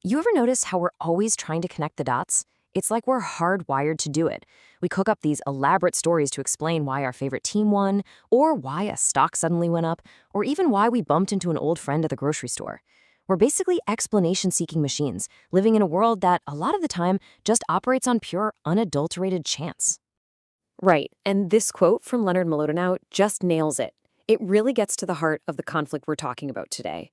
You ever notice how we're always trying to connect the dots? It's like we're hardwired to do it. We cook up these elaborate stories to explain why our favorite team won, or why a stock suddenly went up, or even why we bumped into an old friend at the grocery store. We're basically explanation-seeking machines, living in a world that, a lot of the time, just operates on pure, unadulterated chance. Right, and this quote from Leonard Mlodinow just nails it. It really gets to the heart of the conflict we're talking about today.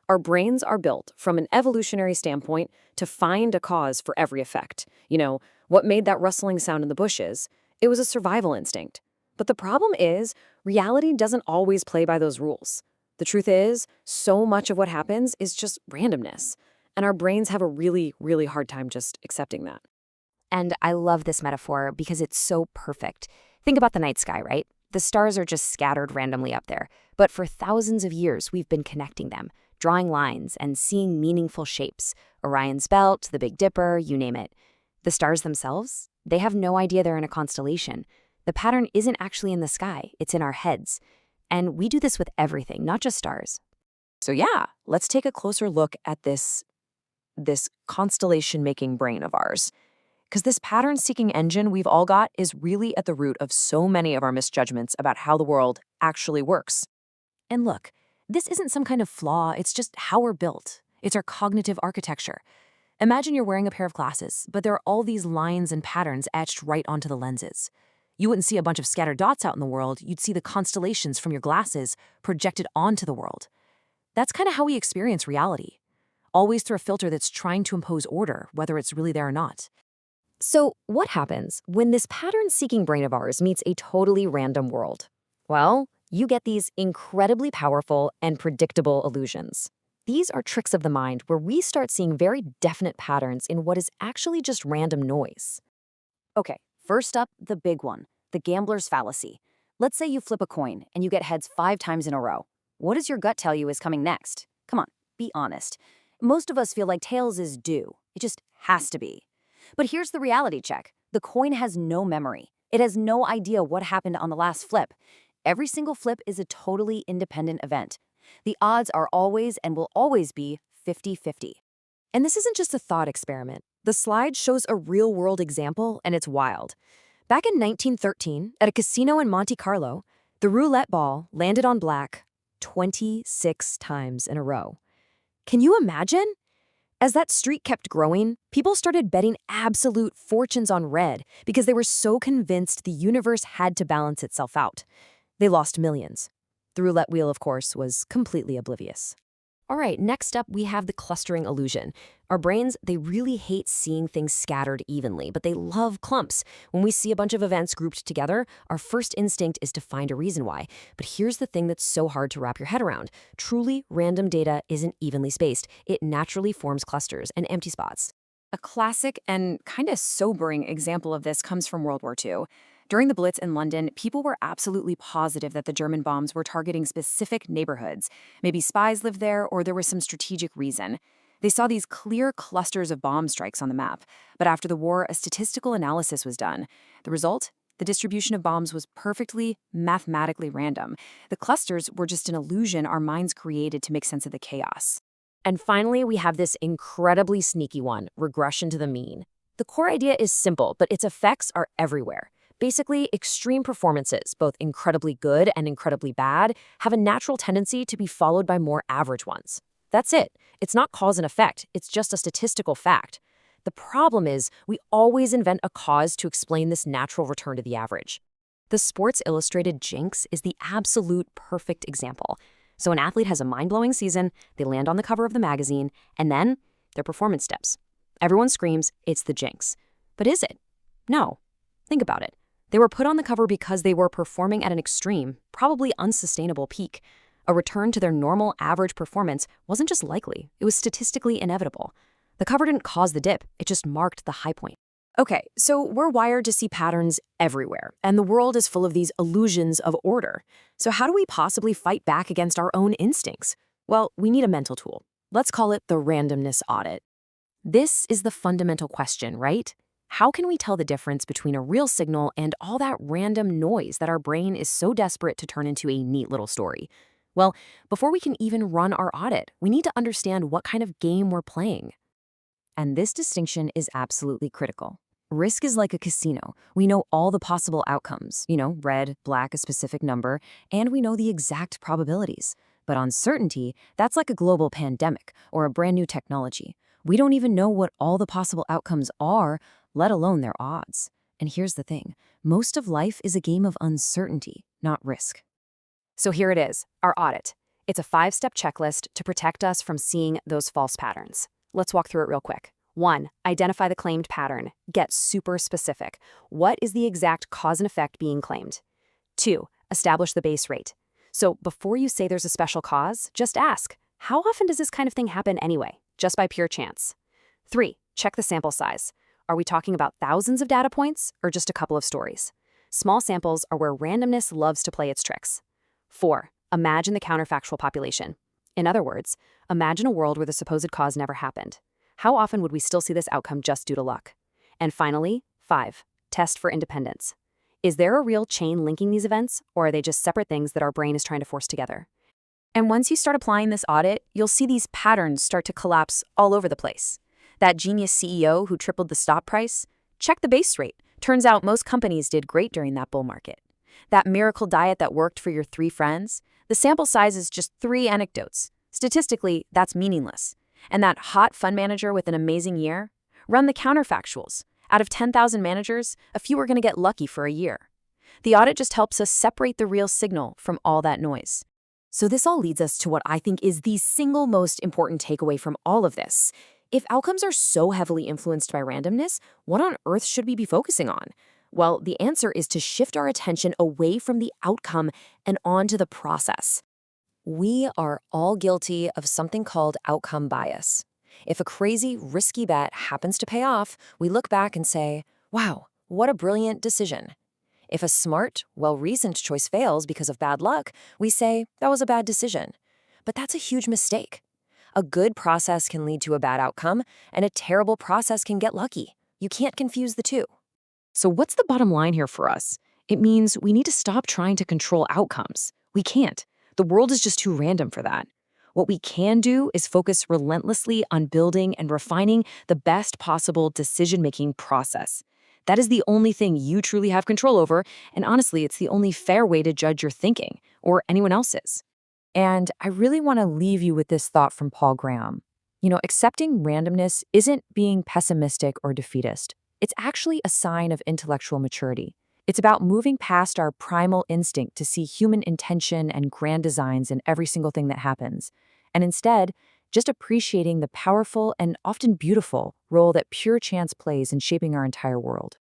Our brains are built, from an evolutionary standpoint, to find a cause for every effect. What made that rustling sound in the bushes? It was a survival instinct. But the problem is, reality doesn't always play by those rules. The truth is, so much of what happens is just randomness. And our brains have a really, really hard time just accepting that. And I love this metaphor because it's so perfect. Think about the night sky, right? The stars are just scattered randomly up there. But for thousands of years, we've been connecting them, drawing lines and seeing meaningful shapes. Orion's Belt, the Big Dipper, you name it. The stars themselves, they have no idea they're in a constellation. The pattern isn't actually in the sky, it's in our heads. And we do this with everything, not just stars. So yeah, let's take a closer look at this constellation-making brain of ours. Because this pattern-seeking engine we've all got is really at the root of so many of our misjudgments about how the world actually works. And look, this isn't some kind of flaw, it's just how we're built. It's our cognitive architecture. Imagine you're wearing a pair of glasses, but there are all these lines and patterns etched right onto the lenses. You wouldn't see a bunch of scattered dots out in the world, you'd see the constellations from your glasses projected onto the world. That's kind of how we experience reality. Always through a filter that's trying to impose order, whether it's really there or not. So, what happens when this pattern-seeking brain of ours meets a totally random world? Well, you get these incredibly powerful and predictable illusions. These are tricks of the mind where we start seeing very definite patterns in what is actually just random noise. Okay, first up, the big one, the gambler's fallacy. Let's say you flip a coin and you get heads 5 times in a row. What does your gut tell you is coming next? Come on, be honest. Most of us feel like tails is due. It just has to be. But here's the reality check. The coin has no memory. It has no idea what happened on the last flip. Every single flip is a totally independent event. The odds are always and will always be 50-50. And this isn't just a thought experiment. The slide shows a real-world example, and it's wild. Back in 1913, at a casino in Monte Carlo, the roulette ball landed on black 26 times in a row. Can you imagine? As that streak kept growing, people started betting absolute fortunes on red because they were so convinced the universe had to balance itself out. They lost millions. The roulette wheel, of course, was completely oblivious. All right, next up, we have the clustering illusion. Our brains, they really hate seeing things scattered evenly, but they love clumps. When we see a bunch of events grouped together, our first instinct is to find a reason why. But here's the thing that's so hard to wrap your head around. Truly random data isn't evenly spaced. It naturally forms clusters and empty spots. A classic and kind of sobering example of this comes from World War II. During the Blitz in London, people were absolutely positive that the German bombs were targeting specific neighborhoods. Maybe spies lived there, or there was some strategic reason. They saw these clear clusters of bomb strikes on the map. But after the war, a statistical analysis was done. The result? The distribution of bombs was perfectly, mathematically random. The clusters were just an illusion our minds created to make sense of the chaos. And finally, we have this incredibly sneaky one, regression to the mean. The core idea is simple, but its effects are everywhere. Basically, extreme performances, both incredibly good and incredibly bad, have a natural tendency to be followed by more average ones. That's it. It's not cause and effect. It's just a statistical fact. The problem is, we always invent a cause to explain this natural return to the average. The Sports Illustrated jinx is the absolute perfect example. So an athlete has a mind-blowing season, they land on the cover of the magazine, and then their performance steps. Everyone screams, it's the jinx. But is it? No. Think about it. They were put on the cover because they were performing at an extreme, probably unsustainable peak. A return to their normal average performance wasn't just likely, it was statistically inevitable. The cover didn't cause the dip, it just marked the high point. Okay, so we're wired to see patterns everywhere, and the world is full of these illusions of order. So how do we possibly fight back against our own instincts? Well, we need a mental tool. Let's call it the randomness audit. This is the fundamental question, right? How can we tell the difference between a real signal and all that random noise that our brain is so desperate to turn into a neat little story? Well, before we can even run our audit, we need to understand what kind of game we're playing. And this distinction is absolutely critical. Risk is like a casino. We know all the possible outcomes, red, black, a specific number, and we know the exact probabilities. But uncertainty, that's like a global pandemic or a brand new technology. We don't even know what all the possible outcomes are, let alone their odds. And here's the thing, most of life is a game of uncertainty, not risk. So here it is, our audit. It's a 5-step checklist to protect us from seeing those false patterns. Let's walk through it real quick. 1. Identify the claimed pattern. Get super specific. What is the exact cause and effect being claimed? 2. Establish the base rate. So before you say there's a special cause, just ask, how often does this kind of thing happen anyway, just by pure chance? 3. Check the sample size. Are we talking about thousands of data points or just a couple of stories? Small samples are where randomness loves to play its tricks. 4. Imagine the counterfactual population. In other words, imagine a world where the supposed cause never happened. How often would we still see this outcome just due to luck? And finally, 5. Test for independence. Is there a real chain linking these events, or are they just separate things that our brain is trying to force together? And once you start applying this audit, you'll see these patterns start to collapse all over the place. That genius CEO who tripled the stock price? Check the base rate. Turns out most companies did great during that bull market. That miracle diet that worked for your 3 friends? The sample size is just 3 anecdotes. Statistically, that's meaningless. And that hot fund manager with an amazing year? Run the counterfactuals. Out of 10,000 managers, a few are going to get lucky for a year. The audit just helps us separate the real signal from all that noise. So this all leads us to what I think is the single most important takeaway from all of this. If outcomes are so heavily influenced by randomness, what on earth should we be focusing on? Well, the answer is to shift our attention away from the outcome and onto the process. We are all guilty of something called outcome bias. If a crazy, risky bet happens to pay off, we look back and say, wow, what a brilliant decision. If a smart, well-reasoned choice fails because of bad luck, we say, that was a bad decision. But that's a huge mistake. A good process can lead to a bad outcome, and a terrible process can get lucky. You can't confuse the two. So what's the bottom line here for us? It means we need to stop trying to control outcomes. We can't. The world is just too random for that. What we can do is focus relentlessly on building and refining the best possible decision-making process. That is the only thing you truly have control over, and honestly, it's the only fair way to judge your thinking, or anyone else's. And I really want to leave you with this thought from Paul Graham. Accepting randomness isn't being pessimistic or defeatist. It's actually a sign of intellectual maturity. It's about moving past our primal instinct to see human intention and grand designs in every single thing that happens, and instead, just appreciating the powerful and often beautiful role that pure chance plays in shaping our entire world.